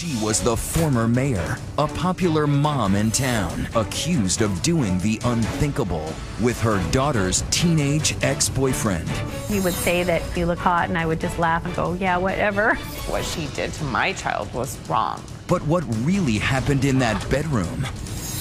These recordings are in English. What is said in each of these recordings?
She was the former mayor, a popular mom in town, accused of doing the unthinkable with her daughter's teenage ex-boyfriend. He would say that you look hot, and I would just laugh and go, yeah, whatever. What she did to my child was wrong. But what really happened in that bedroom?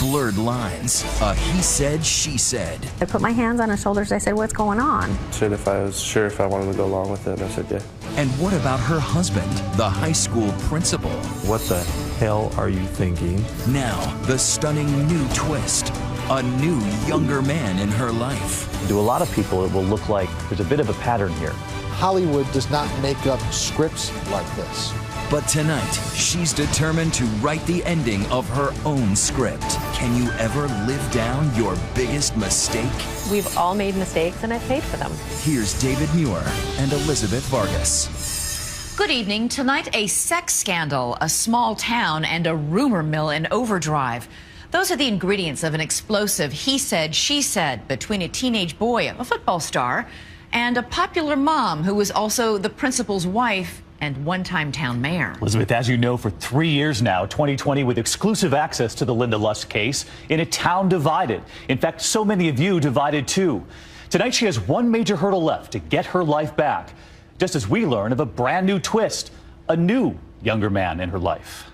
Blurred lines, a he said, she said. I put my hands on his shoulders. I said, what's going on? Said if I was sure if I wanted to go along with it, and I said yeah. And what about her husband, the high school principal? What the hell are you thinking? Now, the stunning new twist. A new, younger man in her life. To a lot of people, it will look like there's a bit of a pattern here. Hollywood does not make up scripts like this. But tonight, she's determined to write the ending of her own script. Can you ever live down your biggest mistake? We've all made mistakes, and I've paid for them. Here's David Muir and Elizabeth Vargas. Good evening. Tonight, a sex scandal, a small town, and a rumor mill in overdrive. Those are the ingredients of an explosive he said, she said between a teenage boy, a football star, and a popular mom who was also the principal's wife and one-time town mayor. Elizabeth, as you know, for 3 years now, 2020 with exclusive access to the Linda Lusk case in a town divided. In fact, so many of you divided too. Tonight, she has one major hurdle left to get her life back, just as we learn of a brand new twist, a new younger man in her life.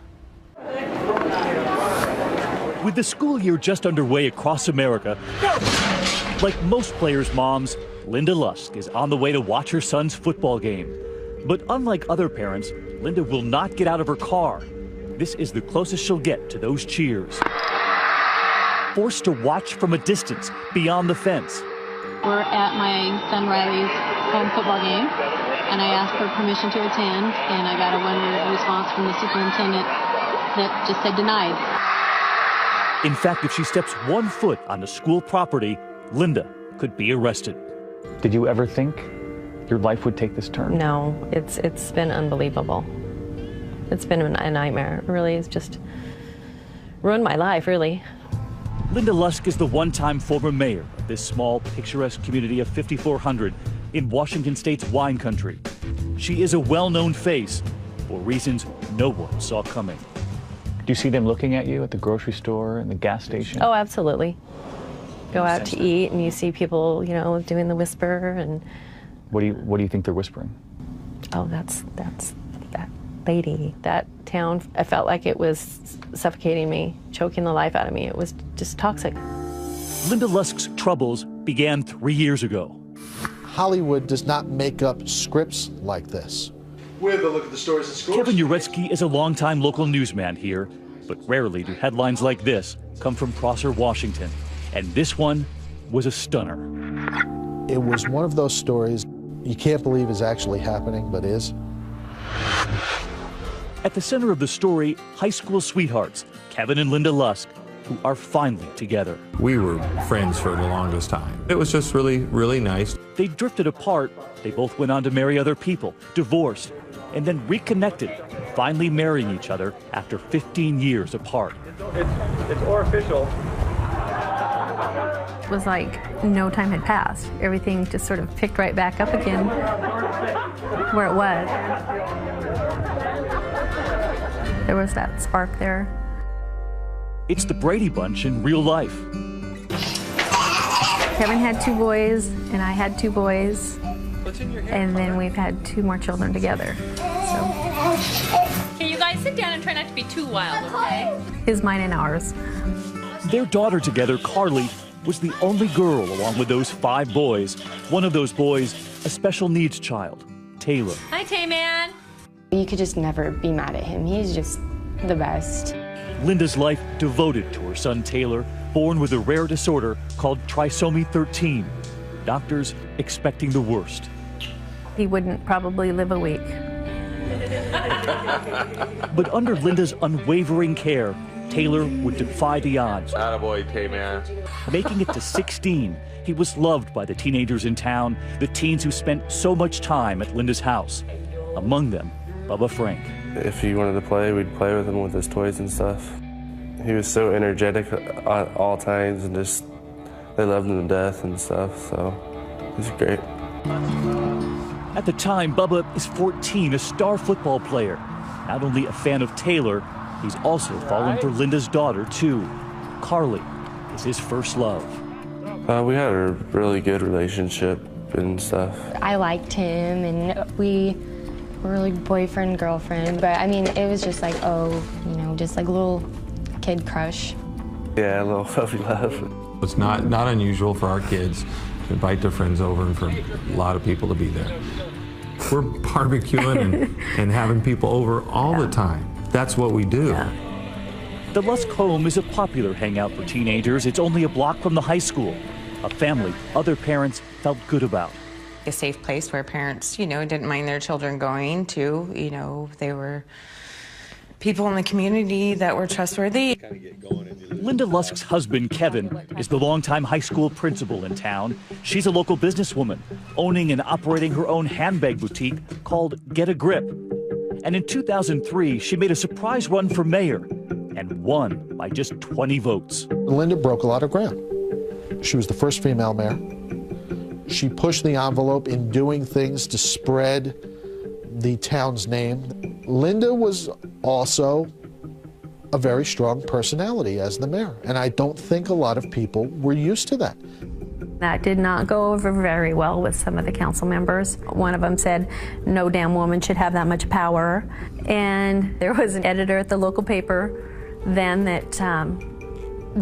With the school year just underway across America, like most players' moms, Linda Lusk is on the way to watch her son's football game. But unlike other parents, Linda will not get out of her car. This is the closest she'll get to those cheers. Forced to watch from a distance beyond the fence. We're at my son Riley's home football game, and I asked for permission to attend, and I got a one-word response from the superintendent that just said denied. In fact, if she steps 1 foot on the school property, Linda could be arrested. Did you ever think your life would take this turn? No, it's been unbelievable. It's been a nightmare. It really has just ruined my life, really. Linda Lusk is the one-time former mayor of this small, picturesque community of 5,400 in Washington State's wine country. She is a well-known face for reasons no one saw coming. Do you see them looking at you at the grocery store and the gas station? Oh, absolutely. Go out to eat, and you see people, you know, doing the whisper and. What do you think they're whispering? Oh, that's that lady. That town, I felt like it was suffocating me, choking the life out of me. It was just toxic. Linda Lusk's troubles began 3 years ago. Hollywood does not make up scripts like this. We have a look at the stories and scores. Kevin Uretsky is a longtime local newsman here, but rarely do headlines like this come from Prosser, Washington. And this one was a stunner. It was one of those stories you can't believe is actually happening, but is. At the center of the story, high school sweethearts, Kevin and Linda Lusk, who are finally together. We were friends for the longest time. It was just really, really nice. They drifted apart. They both went on to marry other people, divorced, and then reconnected, finally marrying each other after 15 years apart. It's official. It was like no time had passed. Everything just sort of picked right back up again where it was. There was that spark there. It's the Brady Bunch in real life. Kevin had 2 boys, and I had 2 boys, and then we've had 2 more children together. So. Okay, you guys sit down and try not to be too wild, okay? His, mine, and ours. Their daughter together, Carly, was the only girl along with those 5 boys. One of those boys, a special needs child, Taylor. Hi, Tay-Man. You could just never be mad at him. He's just the best. Linda's life devoted to her son Taylor, born with a rare disorder called trisomy 13. Doctors expecting the worst. He wouldn't probably live a week. But under Linda's unwavering care, Taylor would defy the odds. Attaboy, Tay-Man. Making it to 16, he was loved by the teenagers in town, the teens who spent so much time at Linda's house. Among them, Bubba Frank. If he wanted to play, we'd play with him with his toys and stuff. He was so energetic at all times, and just, they loved him to death and stuff, so he was great. At the time, Bubba is 14, a star football player. Not only a fan of Taylor, he's also fallen for Linda's daughter, too. Carly is his first love. We had a really good relationship and stuff. I liked him, and we were really boyfriend, girlfriend. But I mean, it was just like, just like a little kid crush. Yeah, a little puppy love. It's not unusual for our kids to invite their friends over and for a lot of people to be there. We're barbecuing and having people over all the time. That's what we do. Yeah. The Lusk home is a popular hangout for teenagers. It's only a block from the high school, a family other parents felt good about. A safe place where parents, didn't mind their children going to. They were people in the community that were trustworthy. Linda Lusk's husband, Kevin, is the longtime high school principal in town. She's a local businesswoman, owning and operating her own handbag boutique called Get a Grip. And in 2003, she made a surprise run for mayor and won by just 20 votes. Linda broke a lot of ground. She was the first female mayor. She pushed the envelope in doing things to spread the town's name. Linda was also a very strong personality as the mayor, and I don't think a lot of people were used to that. That did not go over very well with some of the council members. One of them said, no damn woman should have that much power. And there was an editor at the local paper then that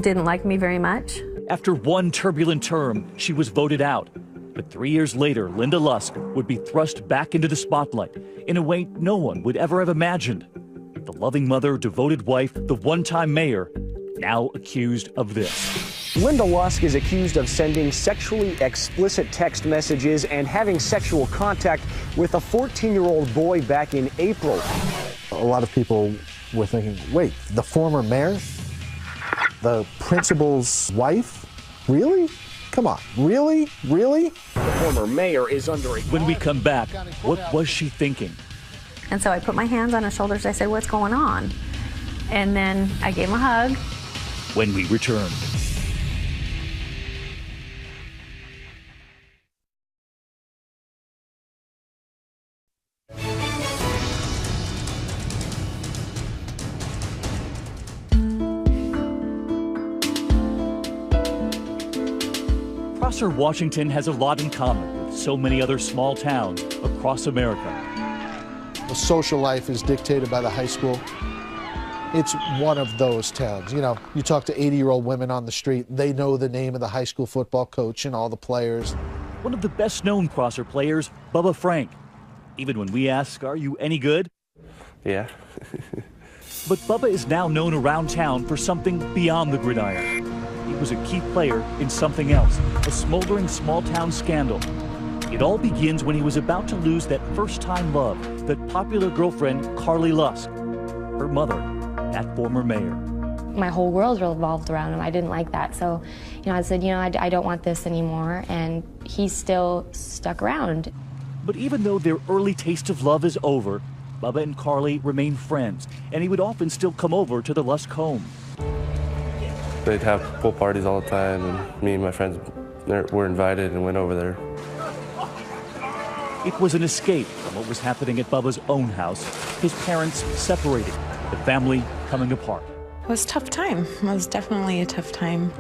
didn't like me very much. After one turbulent term, she was voted out. But 3 years later, Linda Lusk would be thrust back into the spotlight in a way no one would ever have imagined. The loving mother, devoted wife, the one-time mayor, now accused of this. Linda Lusk is accused of sending sexually explicit text messages and having sexual contact with a 14-year-old boy back in April. A lot of people were thinking, wait, the former mayor? The principal's wife? Really? Come on, really? Really? The former mayor is under a... When we come back, what was she thinking? And so I put my hands on her shoulders. I said, what's going on? And then I gave him a hug. When we return. Prosser, Washington has a lot in common with so many other small towns across America. The social life is dictated by the high school. It's one of those towns. You talk to 80-year-old women on the street, they know the name of the high school football coach and all the players. One of the best-known Prosser players, Bubba Frank. Even when we ask, are you any good? Yeah. But Bubba is now known around town for something beyond the gridiron. He was a key player in something else, a smoldering small-town scandal. It all begins when he was about to lose that first-time love, that popular girlfriend, Carly Lusk. Her mother, that former mayor. My whole world revolved around him. I didn't like that. So, I said, I don't want this anymore. And he still stuck around. But even though their early taste of love is over, Bubba and Carly remain friends, and he would often still come over to the Lusk home. They'd have pool parties all the time, and me and my friends were invited and went over there. It was an escape from what was happening at Bubba's own house. His parents separated, the family coming apart. It was a tough time. It was definitely a tough time.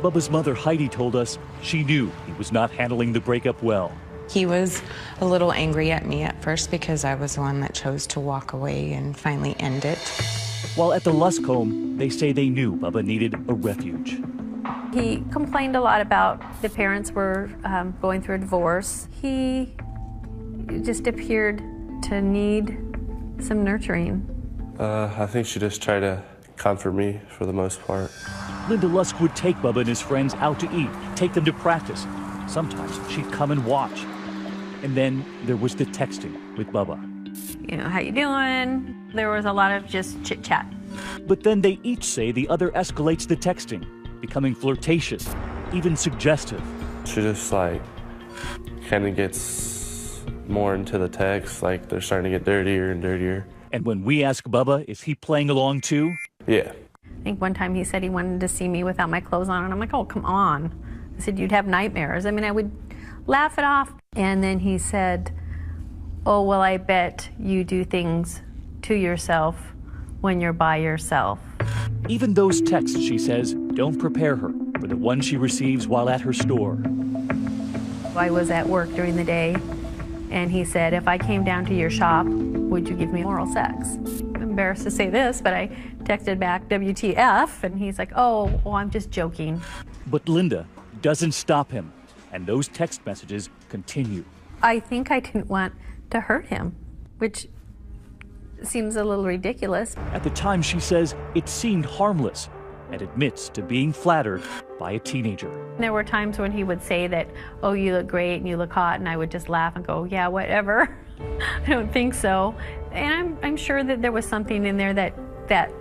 Bubba's mother, Heidi, told us she knew he was not handling the breakup well. He was a little angry at me at first because I was the one that chose to walk away and finally end it. While at the Lusk home, they say they knew Bubba needed a refuge. He complained a lot about the parents were going through a divorce. He just appeared to need some nurturing. I think she just tried to comfort me for the most part. Linda Lusk would take Bubba and his friends out to eat, take them to practice. Sometimes she'd come and watch. And then there was the texting with Bubba. How you doing? There was a lot of just chit-chat. But then they each say the other escalates the texting, becoming flirtatious, even suggestive. She just kind of gets more into the text, they're starting to get dirtier and dirtier. And when we ask Bubba, is he playing along too? Yeah. I think one time he said he wanted to see me without my clothes on, and I'm like, oh, come on. I said, you'd have nightmares. I mean, I would laugh it off. And then he said, oh, well, I bet you do things to yourself when you're by yourself. Even those texts, she says, don't prepare her for the one she receives while at her store. I was at work during the day, and he said, if I came down to your shop, would you give me oral sex? I'm embarrassed to say this, but I texted back, WTF, and he's like, oh, well, I'm just joking. But Linda doesn't stop him, and those text messages continue. I think I didn't want to hurt him, which seems a little ridiculous. At the time, she says it seemed harmless and admits to being flattered by a teenager. There were times when he would say that, oh, you look great and you look hot, and I would just laugh and go, yeah, whatever. I don't think so. And I'm sure that there was something in there that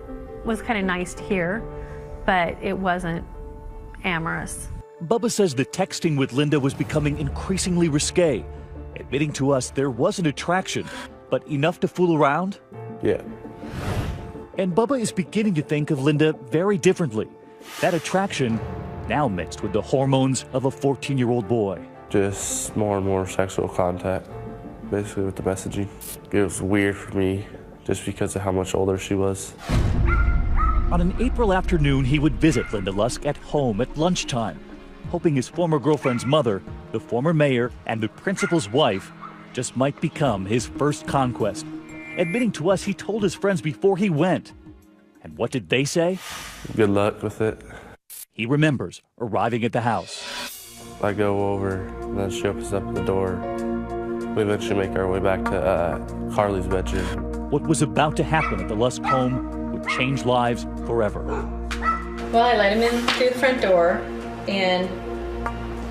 was kind of nice to hear, but it wasn't amorous. Bubba says the texting with Linda was becoming increasingly risque, admitting to us there was an attraction, but enough to fool around? Yeah. And Bubba is beginning to think of Linda very differently. That attraction now mixed with the hormones of a 14-year-old boy. Just more and more sexual contact, basically, with the messaging. It was weird for me just because of how much older she was. On an April afternoon, he would visit Linda Lusk at home at lunchtime, hoping his former girlfriend's mother, the former mayor, and the principal's wife just might become his first conquest. Admitting to us he told his friends before he went. And what did they say? Good luck with it. He remembers arriving at the house. I go over, and then she opens up the door. We eventually make our way back to Carly's bedroom. What was about to happen at the Lusk home would change lives forever. Well, I let him in through the front door, and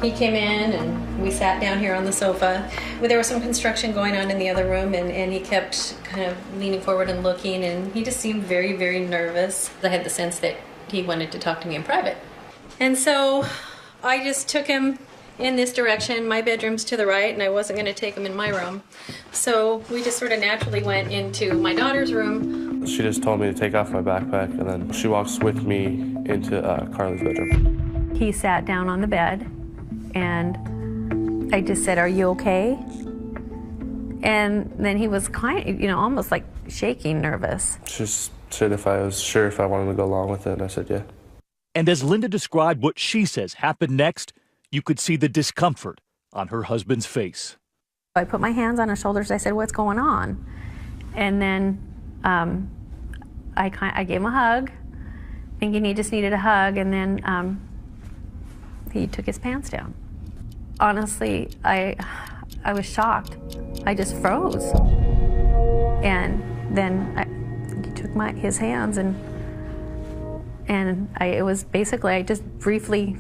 he came in, and we sat down here on the sofa. There was some construction going on in the other room, and he kept kind of leaning forward and looking, and he just seemed very, very nervous. I had the sense that he wanted to talk to me in private. And so I just took him in this direction. My bedroom's to the right, and I wasn't going to take him in my room. So we just sort of naturally went into my daughter's room. She just told me to take off my backpack, and then she walks with me into Carly's bedroom. He sat down on the bed, and I just said, are you okay? And then he was kind of, almost like shaking, nervous. She just said if I was sure if I wanted to go along with it, and I said yeah. And as Linda described what she says happened next, you could see the discomfort on her husband's face. I put my hands on his shoulders. I said, what's going on? And then I gave him a hug, thinking he just needed a hug, and then he took his pants down. Honestly, I was shocked. I just froze. And then he took his hands, and it was basically, I just briefly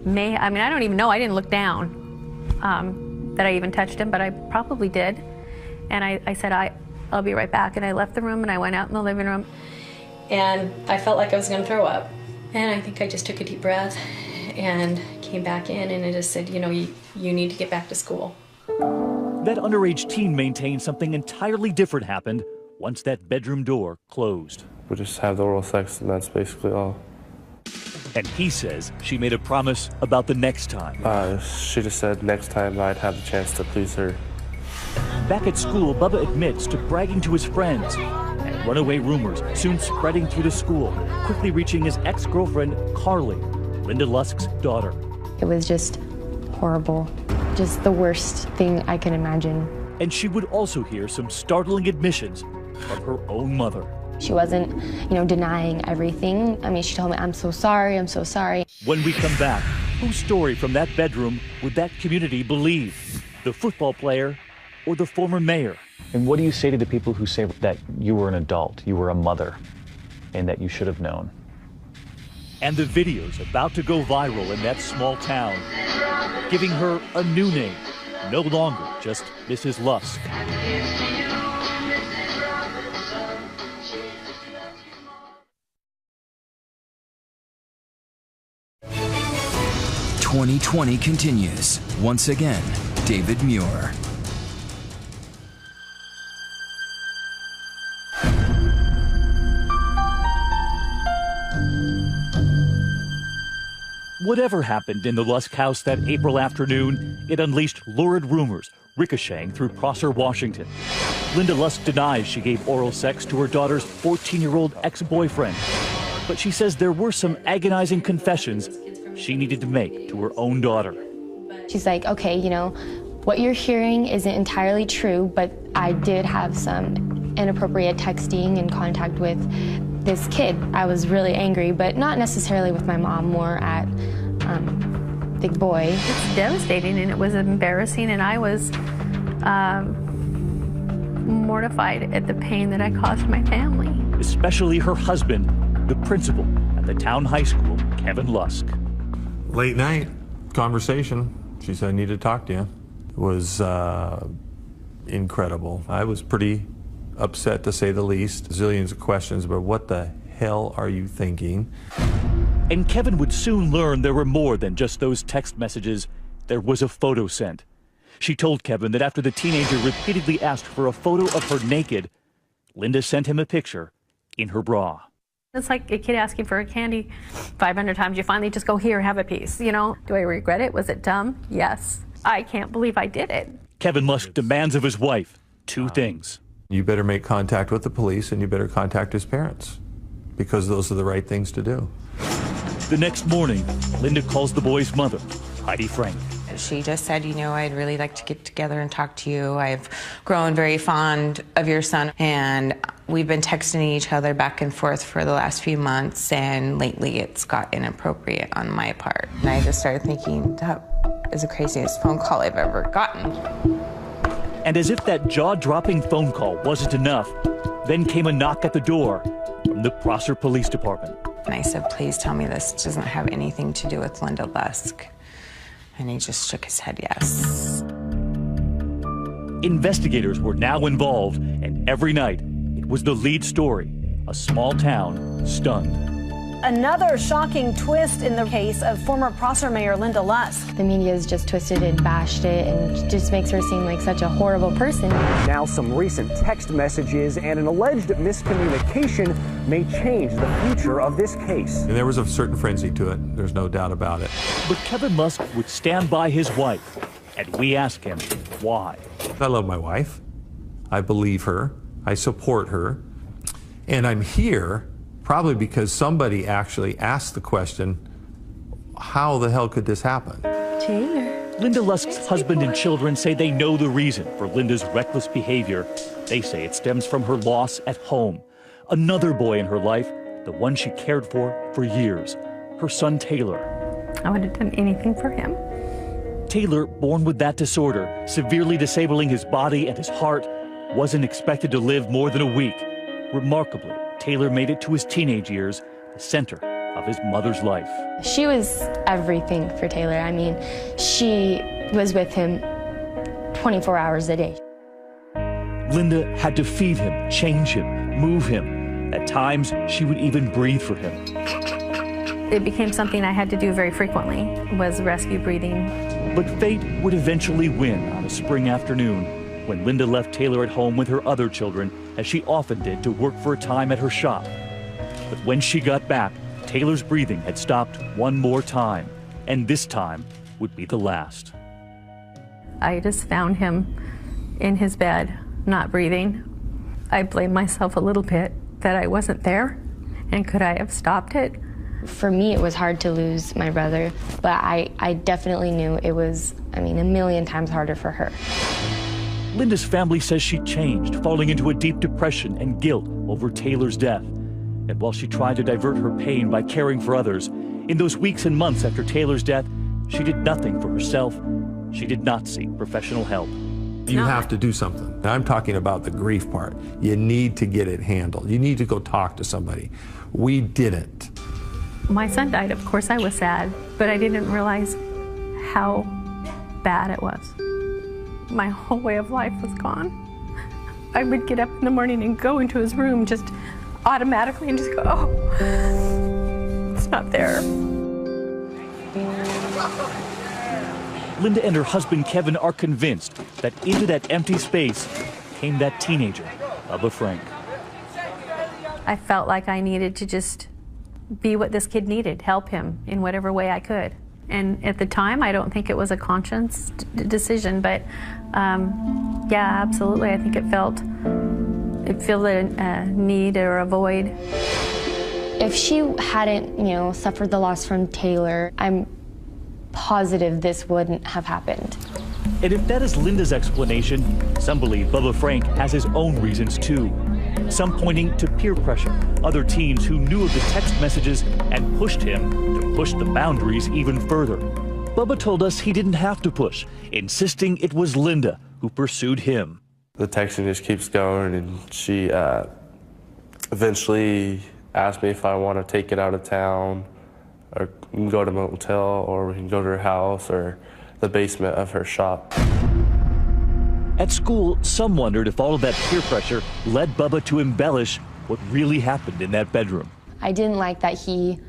I don't even know, I didn't look down that I even touched him, but I probably did. And I said, I'll be right back. And I left the room, and I went out in the living room, and I felt like I was gonna throw up. And I think I just took a deep breath and came back in, and I just said, you need to get back to school. That underage teen maintained something entirely different happened once that bedroom door closed. We just have the oral sex, and that's basically all. And he says she made a promise about the next time. She just said next time I'd have the chance to please her. Back at school, Bubba admits to bragging to his friends, and runaway rumors soon spreading through the school, quickly reaching his ex-girlfriend, Carly, Linda Lusk's daughter. It was just horrible, just the worst thing I can imagine. And she would also hear some startling admissions from her own mother. She wasn't, denying everything. I mean, she told me, I'm so sorry, I'm so sorry. When we come back, whose story from that bedroom would that community believe? The football player or the former mayor? And what do you say to the people who say that you were an adult, you were a mother, and that you should have known? And the videos about to go viral in that small town, giving her a new name, no longer just Mrs. Lusk. "2020 continues. Once again, David Muir. Whatever happened in the Lusk house that April afternoon, it unleashed lurid rumors ricocheting through Prosser, Washington. Linda Lusk denies she gave oral sex to her daughter's 14-year-old ex-boyfriend. But she says there were some agonizing confessions she needed to make to her own daughter. She's like, okay, you know, what you're hearing isn't entirely true, but I did have some inappropriate texting and contact with this kid. I was really angry, but not necessarily with my mom, more at Big Boy. It's devastating and it was embarrassing, and I was mortified at the pain that I caused my family. Especially her husband, the principal at the town high school, Kevin Lusk. Late night conversation. She said, I need to talk to you. It was incredible. I was pretty upset, to say the least. Zillions of questions about what the hell are you thinking? And Kevin would soon learn there were more than just those text messages. There was a photo sent. She told Kevin that after the teenager repeatedly asked for a photo of her naked, Linda sent him a picture in her bra. It's like a kid asking for a candy 500 times. You finally just go, here, have a piece, you know? Do I regret it? Was it dumb? Yes. I can't believe I did it. Kevin Lusk demands of his wife two things. You better make contact with the police and you better contact his parents, because those are the right things to do. The next morning, Linda calls the boy's mother, Heidi Frank. She just said, you know, I'd really like to get together and talk to you. I've grown very fond of your son, and we've been texting each other back and forth for the last few months, and lately it's got inappropriate on my part. And I just started thinking, that is the craziest phone call I've ever gotten. And as if that jaw-dropping phone call wasn't enough, then came a knock at the door from the Prosser Police Department. And I said, please tell me this doesn't have anything to do with Linda Lusk. And he just shook his head yes. Investigators were now involved, and every night it was the lead story. A small town stunned. Another shocking twist in the case of former Prosser Mayor Linda Lusk. The media has just twisted and bashed it and just makes her seem like such a horrible person. Now some recent text messages and an alleged miscommunication may change the future of this case. And there was a certain frenzy to it. There's no doubt about it. But Kevin Lusk would stand by his wife, and we ask him why. I love my wife. I believe her. I support her. And I'm here probably because somebody actually asked the question, how the hell could this happen? Taylor. Linda Lusk's husband and children say they know the reason for Linda's reckless behavior. They say it stems from her loss at home. Another boy in her life, the one she cared for years, her son Taylor. I would have done anything for him. Taylor, born with that disorder, severely disabling his body and his heart, wasn't expected to live more than a week. Remarkably, Taylor made it to his teenage years, the center of his mother's life. She was everything for Taylor. I mean, she was with him 24 hours a day. Linda had to feed him, change him, move him. At times, she would even breathe for him. It became something I had to do very frequently, was rescue breathing. But fate would eventually win on a spring afternoon when Linda left Taylor at home with her other children, as she often did, to work for a time at her shop. But when she got back, Taylor's breathing had stopped one more time, and this time would be the last. I just found him in his bed, not breathing. I blame myself a little bit that I wasn't there, and could I have stopped it? For me, it was hard to lose my brother, but I definitely knew it was, a million times harder for her. Linda's family says she changed, falling into a deep depression and guilt over Taylor's death. And while she tried to divert her pain by caring for others, in those weeks and months after Taylor's death, she did nothing for herself. She did not seek professional help. You have to do something. I'm talking about the grief part. You need to get it handled. You need to go talk to somebody. We didn't. My son died, of course I was sad, but I didn't realize how bad it was. My whole way of life was gone. I would get up in the morning and go into his room just automatically and just go, oh, it's not there. Linda and her husband Kevin are convinced that into that empty space came that teenager, Bubba Frank. I felt like I needed to just be what this kid needed, help him in whatever way I could. And at the time, I don't think it was a conscious decision, but yeah, absolutely. I think it felt a need or a void. If she hadn't, suffered the loss from Taylor, I'm positive this wouldn't have happened. And if that is Linda's explanation, some believe Bubba Frank has his own reasons too. Some pointing to peer pressure, other teens who knew of the text messages and pushed him to push the boundaries even further. Bubba told us he didn't have to push, insisting it was Linda who pursued him. The texting just keeps going, and she eventually asked me if I want to take it out of town or go to a motel, or we can go to her house or the basement of her shop. At school, some wondered if all of that peer pressure led Bubba to embellish what really happened in that bedroom. I didn't like that he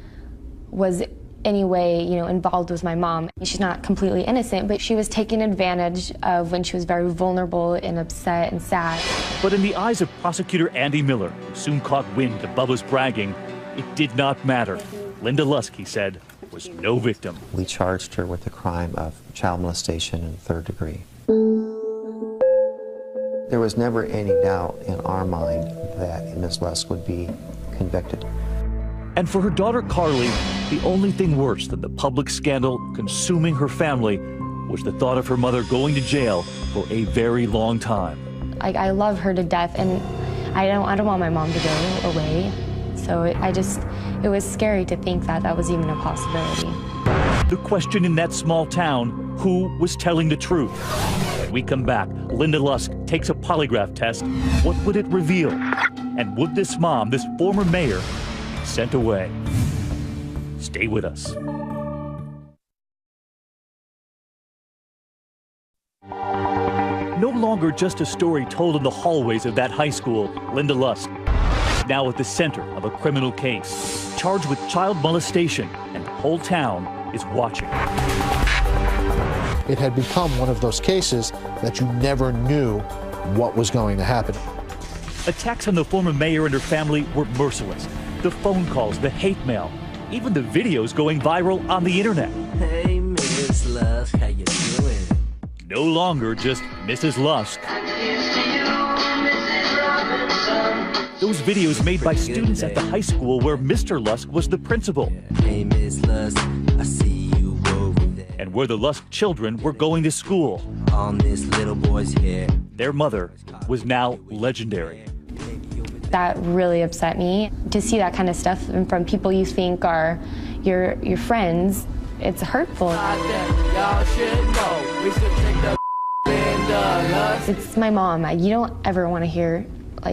was any way, involved with my mom. She's not completely innocent, but she was taken advantage of when she was very vulnerable and upset and sad. But in the eyes of prosecutor Andy Miller, who soon caught wind of Bubba's bragging, it did not matter. Linda Lusk, he said, was no victim. We charged her with the crime of child molestation in the 3rd degree. There was never any doubt in our mind that Ms. Lusk would be convicted. And for her daughter Carly, the only thing worse than the public scandal consuming her family was the thought of her mother going to jail for a very long time. I love her to death, and I don't want my mom to go away. So it was scary to think that that was even a possibility. The question in that small town, who was telling the truth? When we come back, Linda Lusk takes a polygraph test. What would it reveal? And would this mom, this former mayor, be sent away? Stay with us. No longer just a story told in the hallways of that high school, Linda Lusk, now at the center of a criminal case, charged with child molestation, and the whole town is watching. It had become one of those cases that you never knew what was going to happen. Attacks on the former mayor and her family were merciless. The phone calls, the hate mail, even the videos going viral on the internet. Hey, Miss Lusk, how you doing? No longer just Mrs. Lusk. Those videos made by students at the high school where Mr. Lusk was the principal. Hey, Miss Lusk, I see you over there. And where the Lusk children were going to school. On this little boy's hair. Their mother was now legendary. That really upset me. To see that kind of stuff from people you think are your friends, it's hurtful. It's my mom. You don't ever want to hear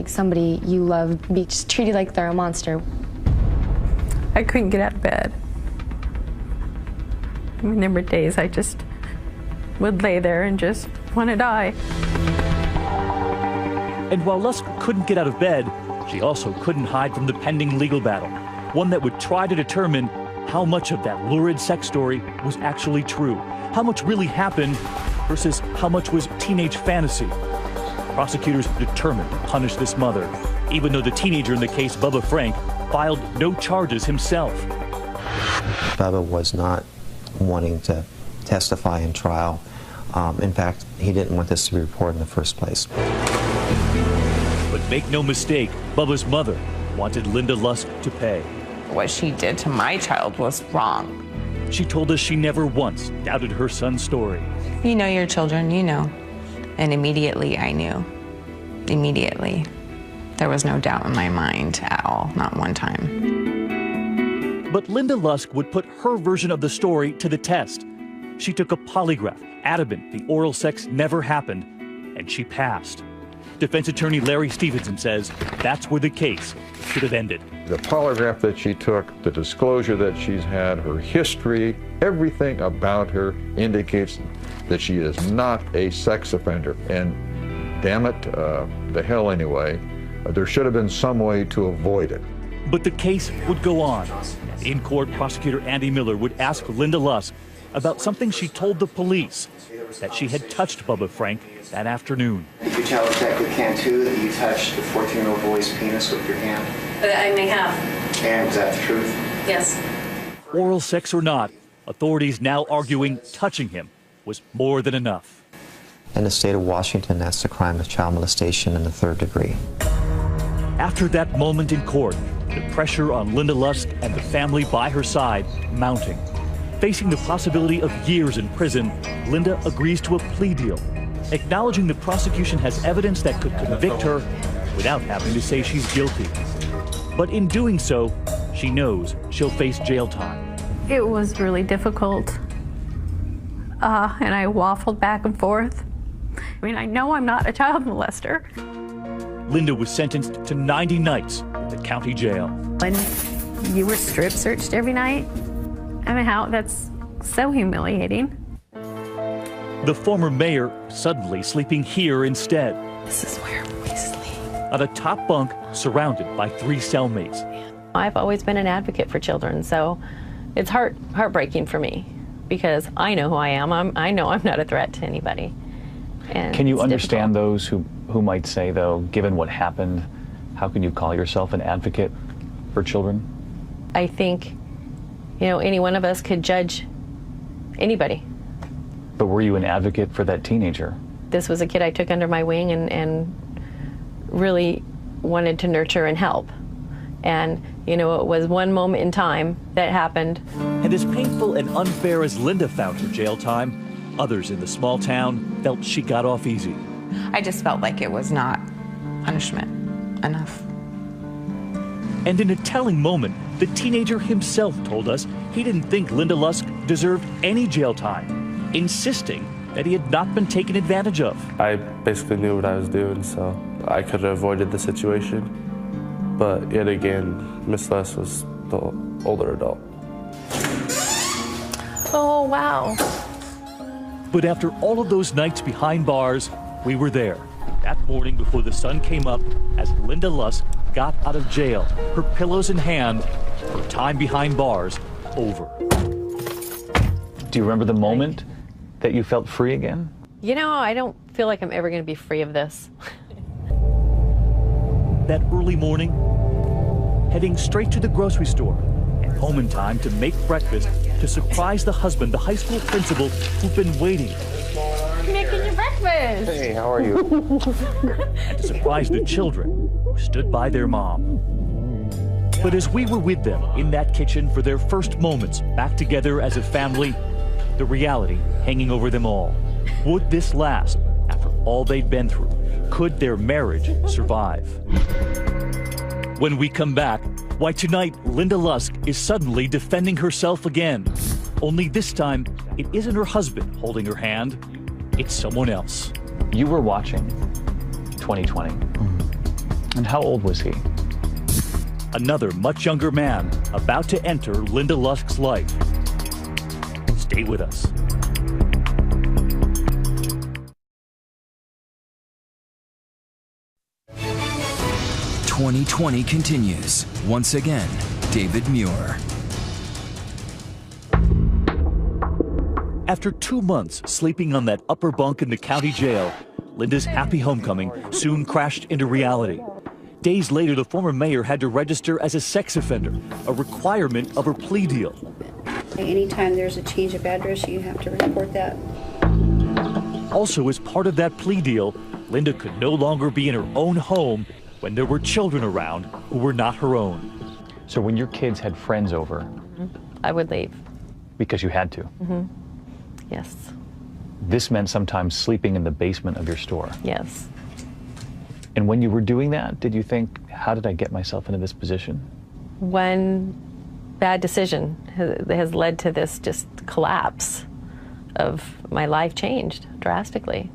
somebody you love be just treated like they're a monster. I couldn't get out of bed. I mean, there were days I just would lay there and just want to die. And while Lusk couldn't get out of bed, she also couldn't hide from the pending legal battle, one that would try to determine how much of that lurid sex story was actually true, how much really happened versus how much was teenage fantasy. Prosecutors determined to punish this mother, even though the teenager in the case, Bubba Frank, filed no charges himself. Bubba was not wanting to testify in trial. In fact, he didn't want this to be reported in the first place. But make no mistake, Bubba's mother wanted Linda Lusk to pay. What she did to my child was wrong. She told us she never once doubted her son's story. You know your children, you know. And immediately I knew. Immediately. There was no doubt in my mind at all, not one time. But Linda Lusk would put her version of the story to the test. She took a polygraph, adamant the oral sex never happened, and she passed. Defense attorney Larry Stevenson says that's where the case should have ended. The polygraph that she took, the disclosure that she's had, her history, everything about her indicates that she is not a sex offender. And damn it, the hell anyway, there should have been some way to avoid it. But the case would go on. In court, prosecutor Andy Miller would ask Linda Lusk about something she told the police, that she had touched Bubba Frank that afternoon. Did you tell Detective Cantu that you touched the 14-year-old boy's penis with your hand? I may have. And is that the truth? Yes. Oral sex or not, Authorities now arguing touching him was more than enough. In the state of Washington, that's the crime of child molestation in the 3rd degree. After that moment in court, the pressure on Linda Lusk and the family by her side mounting. Facing the possibility of years in prison, Linda agrees to a plea deal, acknowledging the prosecution has evidence that could convict her without having to say she's guilty. But in doing so, she knows she'll face jail time. It was really difficult, and I waffled back and forth. I mean, I know I'm not a child molester. Linda was sentenced to 90 nights in the county jail. When you were strip searched every night, I mean, that's so humiliating. The former mayor suddenly sleeping here instead. This is where we sleep. On a top bunk surrounded by 3 cellmates. I've always been an advocate for children, so it's heartbreaking for me because I know who I am. I know I'm not a threat to anybody. And can you understand those who might say, though, given what happened, how can you call yourself an advocate for children? I think, any one of us could judge anybody. But were you an advocate for that teenager? This was a kid I took under my wing and really wanted to nurture and help. And, it was one moment in time that happened. And as painful and unfair as Linda found her jail time, others in the small town felt she got off easy. I just felt like it was not punishment enough. And in a telling moment, the teenager himself told us he didn't think Linda Lusk deserved any jail time, insisting that he had not been taken advantage of. I basically knew what I was doing, so I could have avoided the situation. But yet again, Miss Lusk was the older adult. Oh, wow. But after all of those nights behind bars, we were there that morning before the sun came up as Linda Lusk got out of jail, her pillows in hand, her time behind bars over. Do you remember the moment that you felt free again? I don't feel like I'm ever going to be free of this. That early morning, heading straight to the grocery store and home in time to make breakfast to surprise the husband, the high school principal who'd been waiting. Making your breakfast. Hey, how are you? And to surprise the children who stood by their mom. But as we were with them in that kitchen for their first moments back together as a family, the reality hanging over them all. Would this last after all they'd been through? Could their marriage survive? When we come back, why tonight Linda Lusk is suddenly defending herself again. Only this time, it isn't her husband holding her hand, it's someone else. You were watching 2020. And how old was he? Another much younger man about to enter Linda Lusk's life. Stay with us. 2020 continues. Once again, David Muir. After 2 months sleeping on that upper bunk in the county jail, Linda's happy homecoming soon crashed into reality. Days later, the former mayor had to register as a sex offender, a requirement of her plea deal. Anytime there's a change of address, you have to report that. Also, as part of that plea deal, Linda could no longer be in her own home when there were children around who were not her own. So when your kids had friends over, I would leave. Because you had to? Yes. This meant sometimes sleeping in the basement of your store? Yes. And when you were doing that, did you think, how did I get myself into this position? One bad decision has led to this just collapse of my life changed drastically.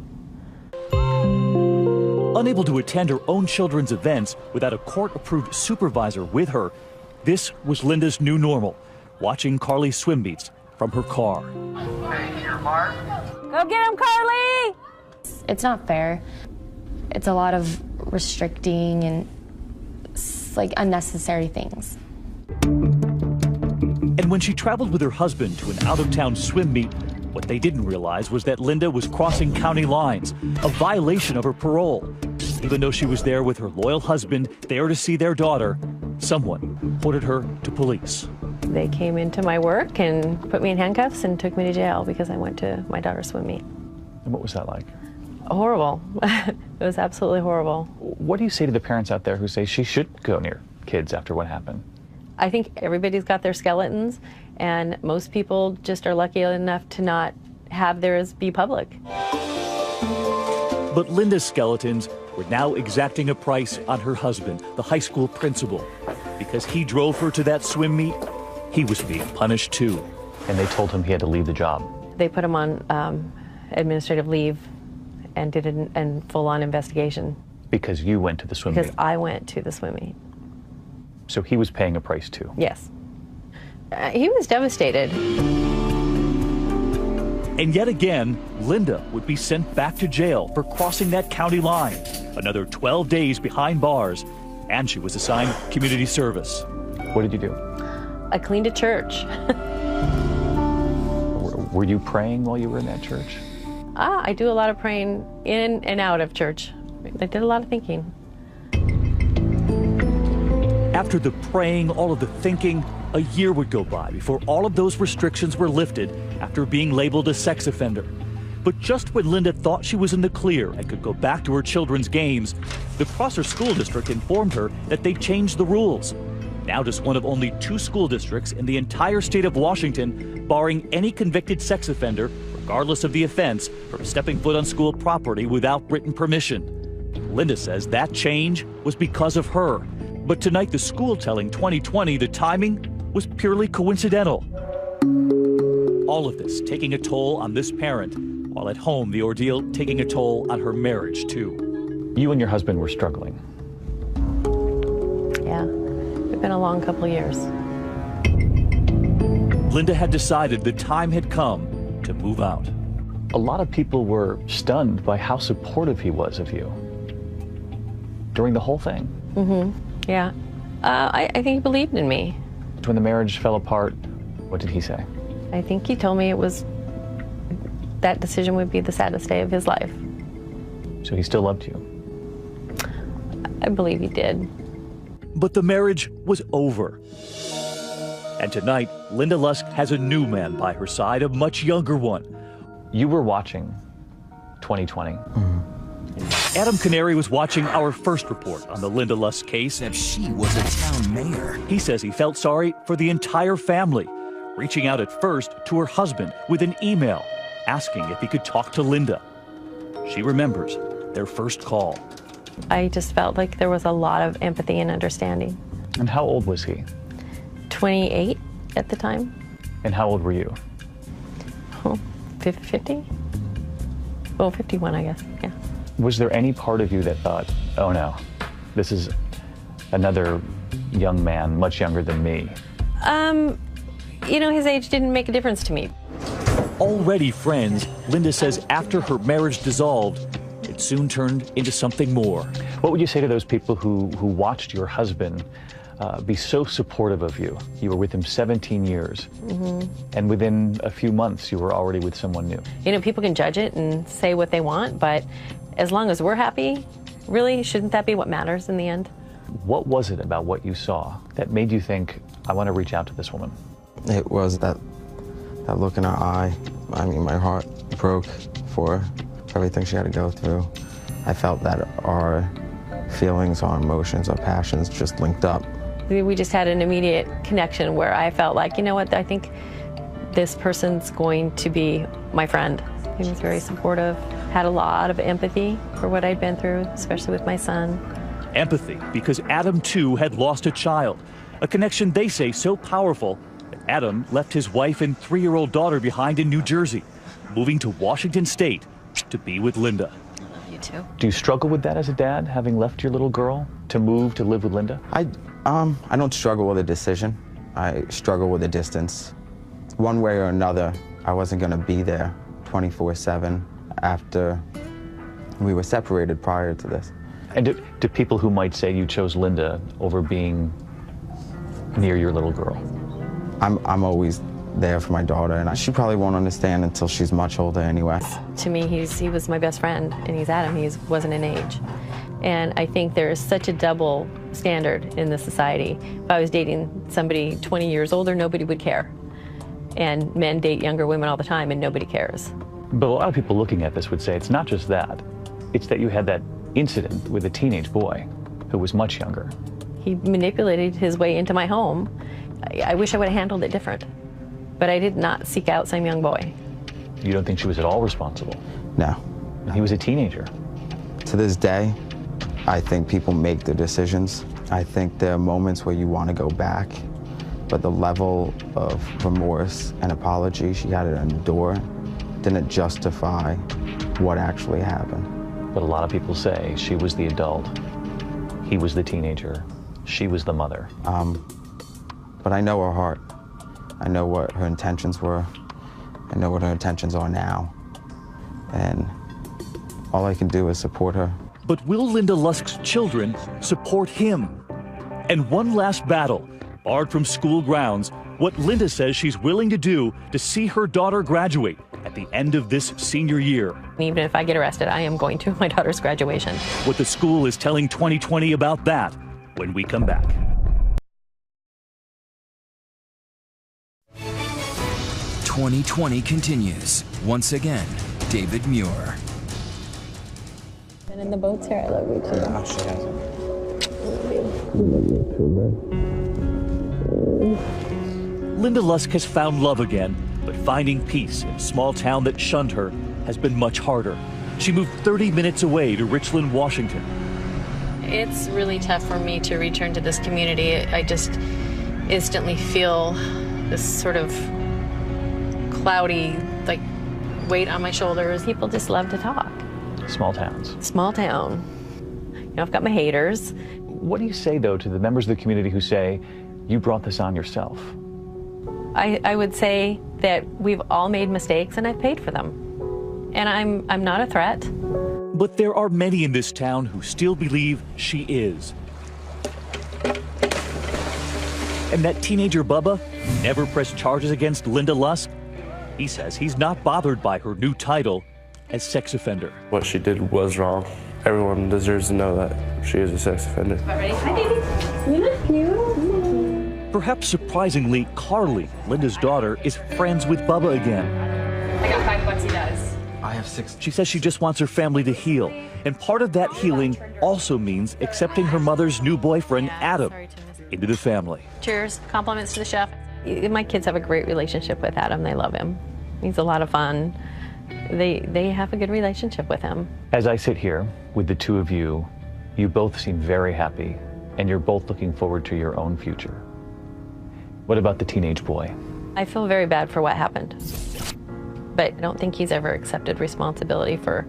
Unable to attend her own children's events without a court-approved supervisor with her, this was Linda's new normal, watching Carly's swim meets from her car. Go get him, Carly! It's not fair. It's a lot of restricting and like unnecessary things. And when she traveled with her husband to an out-of-town swim meet, what they didn't realize was that Linda was crossing county lines, a violation of her parole. Even though she was there with her loyal husband, there to see their daughter, someone reported her to police. They came into my work and put me in handcuffs and took me to jail because I went to my daughter's swim meet. And what was that like? Horrible. It was absolutely horrible. What do you say to the parents out there who say she should go near kids after what happened? I think everybody's got their skeletons, and most people just are lucky enough to not have theirs be public. But Linda's skeletons were now exacting a price on her husband, the high school principal. Because he drove her to that swim meet, he was being punished too. And they told him he had to leave the job. They put him on administrative leave and did a full-on investigation. Because you went to the swim meet? Because I went to the swim meet. So he was paying a price too? Yes. He was devastated. And yet again, Linda would be sent back to jail for crossing that county line. Another 12 days behind bars, and she was assigned community service. What did you do? I cleaned a church. Were you praying while you were in that church? I do a lot of praying in and out of church. I did a lot of thinking. After the praying, all of the thinking, a year would go by before all of those restrictions were lifted after being labeled a sex offender. But just when Linda thought she was in the clear and could go back to her children's games, the Prosser School District informed her that they'd changed the rules. Now just one of only 2 school districts in the entire state of Washington barring any convicted sex offender, regardless of the offense, from stepping foot on school property without written permission. Linda says that change was because of her. But tonight, the school telling 2020 the timing was purely coincidental. All of this taking a toll on this parent, while at home, the ordeal taking a toll on her marriage, too. You and your husband were struggling. Yeah, it's been a long couple of years. Linda had decided the time had come to move out. A lot of people were stunned by how supportive he was of you during the whole thing. Mm-hmm. Yeah. I think he believed in me. When the marriage fell apart, what did he say? I think he told me that decision would be the saddest day of his life. So he still loved you? I believe he did. But the marriage was over. And tonight, Linda Lusk has a new man by her side, a much younger one. You were watching 2020. Mm-hmm. Adam Canary was watching our first report on the Linda Lusk case. If she was a town mayor. He says he felt sorry for the entire family, reaching out at first to her husband with an email asking if he could talk to Linda. She remembers their first call. I just felt like there was a lot of empathy and understanding. And how old was he? 28 at the time. And how old were you? Oh, 50? Well, 51, I guess, yeah. Was there any part of you that thought, oh no, this is another young man, much younger than me? You know, his age didn't make a difference to me. Already friends, Linda says after her marriage dissolved, it soon turned into something more. What would you say to those people who watched your husband be so supportive of you? You were with him 17 years, and within a few months, you were already with someone new. You know, people can judge it and say what they want, but as long as we're happy, really, shouldn't that be what matters in the end? What was it about what you saw that made you think, I want to reach out to this woman? It was that look in her eye. I mean, my heart broke for everything she had to go through. I felt that our feelings, our emotions, our passions just linked up. We just had an immediate connection where I felt like, you know what, I think this person's going to be my friend. He was very supportive, had a lot of empathy for what I'd been through, especially with my son. Empathy, because Adam, too, had lost a child. A connection they say so powerful that Adam left his wife and 3-year-old daughter behind in New Jersey, moving to Washington State to be with Linda. You too. Do you struggle with that as a dad, having left your little girl to move to live with Linda? I don't struggle with a decision. I struggle with a distance. One way or another, I wasn't going to be there 24/7 after we were separated prior to this. And to people who might say you chose Linda over being near your little girl? I'm always there for my daughter, and she probably won't understand until she's much older anyway. To me, he was my best friend, and he's Adam. He wasn't an age. And I think there is such a double standard in this society. If I was dating somebody 20 years older, nobody would care. And men date younger women all the time and nobody cares. But a lot of people looking at this would say it's not just that. It's that you had that incident with a teenage boy who was much younger. He manipulated his way into my home. I wish I would have handled it different. But I did not seek out some young boy. You don't think she was at all responsible? No. And he was a teenager. To this day, I think people make their decisions. I think there are moments where you want to go back, but the level of remorse and apology she had to endure didn't justify what actually happened. But a lot of people say she was the adult, he was the teenager, she was the mother. But I know her heart. I know what her intentions were. I know what her intentions are now. And all I can do is support her. But will Linda Lusk's children support him? And one last battle, barred from school grounds, what Linda says she's willing to do to see her daughter graduate at the end of this senior year. Even if I get arrested, I am going to my daughter's graduation. What the school is telling 2020 about that when we come back. "2020 continues. Once again, David Muir. And in the boats here, I love you too. Oh, she hasn't. Linda Lusk has found love again, but finding peace in a small town that shunned her has been much harder. She moved 30 minutes away to Richland, Washington. It's really tough for me to return to this community. I just instantly feel this sort of cloudy, like, weight on my shoulders. People just love to talk. Small towns. Small town. You know, I've got my haters. What do you say, though, to the members of the community who say, you brought this on yourself? I would say that we've all made mistakes and I've paid for them. And I'm not a threat. But there are many in this town who still believe she is. And that teenager Bubba never pressed charges against Linda Lusk. He says he's not bothered by her new title as sex offender. What she did was wrong. Everyone deserves to know that she is a sex offender. Ready? Hi, baby. You look cute. Perhaps surprisingly, Carly, Linda's daughter, is friends with Bubba again. I got $5, he does. I have 6. She says she just wants her family to heal. And part of that healing also means accepting her mother's new boyfriend, Adam, into the family. Cheers. Compliments to the chef. My kids have a great relationship with Adam. They love him. He's a lot of fun. They have a good relationship with him. As I sit here with the two of you, you both seem very happy, and you're both looking forward to your own future. What about the teenage boy? I feel very bad for what happened, but I don't think he's ever accepted responsibility for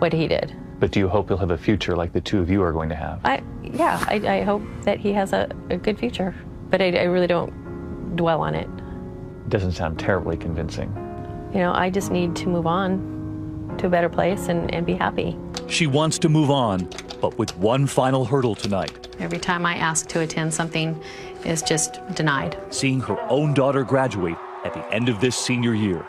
what he did. But do you hope he'll have a future like the two of you are going to have? I hope that he has a good future, but I really don't dwell on it. Doesn't sound terribly convincing. You know, I just need to move on to a better place and be happy. She wants to move on, but with one final hurdle tonight. Every time I ask to attend, something is just denied. Seeing her own daughter graduate at the end of this senior year.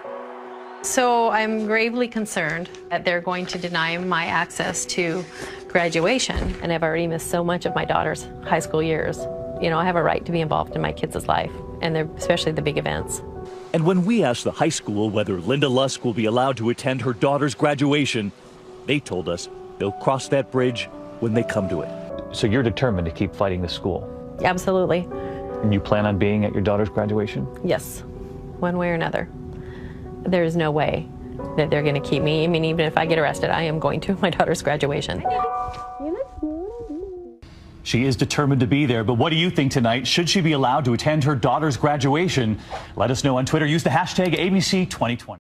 So I'm gravely concerned that they're going to deny my access to graduation. And I've already missed so much of my daughter's high school years. You know, I have a right to be involved in my kids' life, and especially the big events. And when we asked the high school whether Linda Lusk will be allowed to attend her daughter's graduation, they told us they'll cross that bridge when they come to it. So you're determined to keep fighting the school? Absolutely. And you plan on being at your daughter's graduation? Yes, one way or another. There's no way that they're going to keep me. I mean, even if I get arrested, I am going to my daughter's graduation. She is determined to be there, but what do you think tonight? Should she be allowed to attend her daughter's graduation? Let us know on Twitter. Use the hashtag ABC2020.